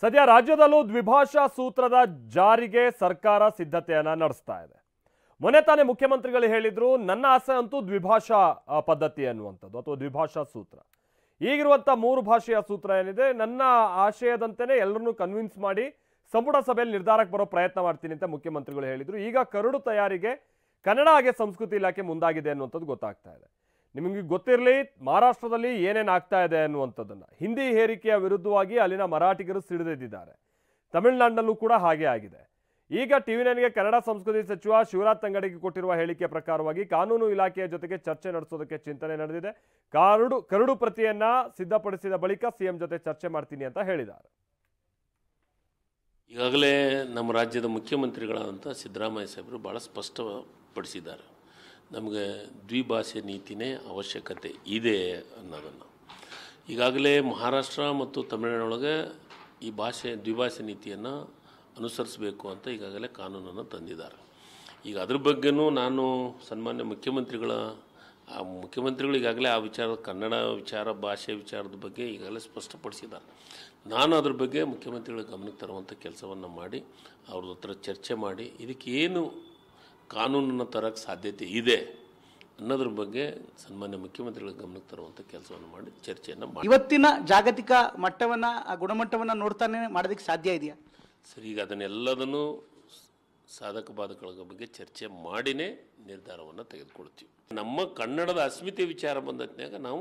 ಸದ್ಯ ರಾಜ್ಯದಲ್ಲೂ ದ್ವಿಭಾಷಾ ಸೂತ್ರದ ಜಾರಿಗೆ ಸರ್ಕಾರ ಸಿದ್ಧತೆಯನ್ನ ನಡೆಸ್ತಾ ಇದೆ. ಮೊನ್ನೆ ತಾನೇ ಮುಖ್ಯಮಂತ್ರಿಗಳು ಹೇಳಿದ್ರು ನನ್ನ ಆಸೆ ಅಂತೂ ದ್ವಿಭಾಷಾ ಪದ್ಧತಿ ಅನ್ನುವಂಥದ್ದು ಅಥವಾ ದ್ವಿಭಾಷಾ ಸೂತ್ರ. ಈಗಿರುವಂಥ ಮೂರು ಭಾಷೆಯ ಸೂತ್ರ ಏನಿದೆ ನನ್ನ ಆಶಯದಂತೆಯೇ ಎಲ್ಲರನ್ನೂ ಕನ್ವಿನ್ಸ್ ಮಾಡಿ ಸಂಪುಟ ಸಭೆಯಲ್ಲಿ ನಿರ್ಧಾರಕ್ಕೆ ಬರೋ ಪ್ರಯತ್ನ ಮಾಡ್ತೀನಿ ಅಂತ ಮುಖ್ಯಮಂತ್ರಿಗಳು ಹೇಳಿದ್ರು. ಈಗ ಕರಡು ತಯಾರಿಗೆ ಕನ್ನಡ ಹಾಗೆ ಸಂಸ್ಕೃತಿ ಇಲಾಖೆ ಮುಂದಾಗಿದೆ ಅನ್ನುವಂಥದ್ದು ಗೊತ್ತಾಗ್ತಾ ಇದೆ. ನಿಮಗೆ ಗೊತ್ತಿರಲಿ ಮಹಾರಾಷ್ಟ್ರದಲ್ಲಿ ಏನೇನು ಆಗ್ತಾ ಇದೆ ಅನ್ನುವಂಥದ್ದನ್ನು. ಹಿಂದಿ ಹೇರಿಕೆಯ ವಿರುದ್ಧವಾಗಿ ಅಲ್ಲಿನ ಮರಾಠಿಗರು ಸಿಡಿದೆದ್ದಿದ್ದಾರೆ. ತಮಿಳುನಾಡಿನಲ್ಲೂ ಕೂಡ ಹಾಗೆ ಆಗಿದೆ. ಈಗ ಟಿವಿ9ಗೆ ಕನ್ನಡ ಸಂಸ್ಕೃತಿ ಸಚಿವ ಶಿವರಾಜ್ ತಂಗಡಗಿ ಕೊಟ್ಟಿರುವ ಹೇಳಿಕೆ ಪ್ರಕಾರವಾಗಿ ಕಾನೂನು ಇಲಾಖೆಯ ಜೊತೆಗೆ ಚರ್ಚೆ ನಡೆಸೋದಕ್ಕೆ ಚಿಂತನೆ ನಡೆದಿದೆ. ಕರಡು ಪ್ರತಿಯನ್ನ ಸಿದ್ಧಪಡಿಸಿದ ಬಳಿಕ ಸಿಎಂ ಜೊತೆ ಚರ್ಚೆ ಮಾಡ್ತೀನಿ ಅಂತ ಹೇಳಿದ್ದಾರೆ. ಈಗಾಗಲೇ ನಮ್ಮ ರಾಜ್ಯದ ಮುಖ್ಯಮಂತ್ರಿಗಳಾದಂಥ ಸಿದ್ದರಾಮಯ್ಯ ಸಾಹೇಬರು ಭಾಳ ಸ್ಪಷ್ಟಪಡಿಸಿದ್ದಾರೆ. ನಮಗೆ ದ್ವಿಭಾಷೆ ನೀತಿನೇ ಅವಶ್ಯಕತೆ ಇದೆ ಅನ್ನೋದನ್ನು. ಈಗಾಗಲೇ ಮಹಾರಾಷ್ಟ್ರ ಮತ್ತು ತಮಿಳುನಾಡೊಳಗೆ ಈ ದ್ವಿಭಾಷೆ ನೀತಿಯನ್ನು ಅನುಸರಿಸಬೇಕು ಅಂತ ಈಗಾಗಲೇ ಕಾನೂನನ್ನು ತಂದಿದ್ದಾರೆ. ಈಗ ಅದ್ರ ಬಗ್ಗೆನೂ ನಾನು ಸನ್ಮಾನ್ಯ ಮುಖ್ಯಮಂತ್ರಿಗಳು ಈಗಾಗಲೇ ಆ ಕನ್ನಡ ಭಾಷೆ ವಿಚಾರದ ಬಗ್ಗೆ ಈಗಾಗಲೇ ಸ್ಪಷ್ಟಪಡಿಸಿದ್ದಾರೆ. ನಾನು ಅದ್ರ ಬಗ್ಗೆ ಮುಖ್ಯಮಂತ್ರಿಗಳ ಗಮನಕ್ಕೆ ತರುವಂಥ ಕೆಲಸವನ್ನು ಮಾಡಿ ಅವ್ರ ಹತ್ರ ಚರ್ಚೆ ಮಾಡಿ ಇದಕ್ಕೇನು ಕಾನೂನನ್ನು ತರೋಕ್ಕೆ ಸಾಧ್ಯತೆ ಇದೆ ಅನ್ನೋದ್ರ ಬಗ್ಗೆ ಸನ್ಮಾನ್ಯ ಮುಖ್ಯಮಂತ್ರಿಗಳ ಗಮನಕ್ಕೆ ತರುವಂಥ ಕೆಲಸವನ್ನು ಮಾಡಿ ಚರ್ಚೆಯನ್ನು ಮಾಡಿ ಇವತ್ತಿನ ಜಾಗತಿಕ ಮಟ್ಟವನ್ನು ಗುಣಮಟ್ಟವನ್ನು ನೋಡ್ತಾನೆ ಮಾಡೋದಕ್ಕೆ ಸಾಧ್ಯ ಇದೆಯಾ ಸರ್? ಈಗ ಅದನ್ನೆಲ್ಲದನ್ನು ಸಾಧಕ ಬಾಧಕಗಳ ಬಗ್ಗೆ ಚರ್ಚೆ ಮಾಡಿನೇ ನಿರ್ಧಾರವನ್ನು ತೆಗೆದುಕೊಳ್ತೀವಿ. ನಮ್ಮ ಕನ್ನಡದ ಅಸ್ಮಿತೆ ವಿಚಾರ ಬಂದತ್ನಾಗ ನಾವು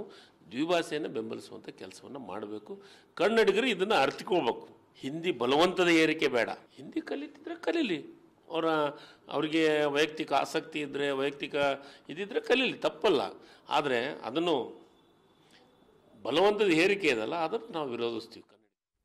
ದ್ವಿಭಾಷೆಯನ್ನು ಬೆಂಬಲಿಸುವಂಥ ಕೆಲಸವನ್ನು ಮಾಡಬೇಕು. ಕನ್ನಡಿಗರು ಇದನ್ನು ಅರ್ಥಕೊಳ್ಬೇಕು. ಹಿಂದಿ ಬಲವಂತದ ಏರಿಕೆ ಬೇಡ. ಹಿಂದಿ ಕಲಿತಿದ್ರೆ ಕಲೀಲಿ. ಅವರಿಗೆ ವೈಯಕ್ತಿಕ ಆಸಕ್ತಿ ಇದ್ದರೆ ವೈಯಕ್ತಿಕ ಇದಿದ್ರೆ ಕಲೀಲಿ, ತಪ್ಪಲ್ಲ. ಆದರೆ ಅದನ್ನು ಬಲವಂತದ ಏರಿಕೆ ಇದಲ್ಲ, ಅದನ್ನು ನಾವು ವಿರೋಧಿಸ್ತೀವಿ.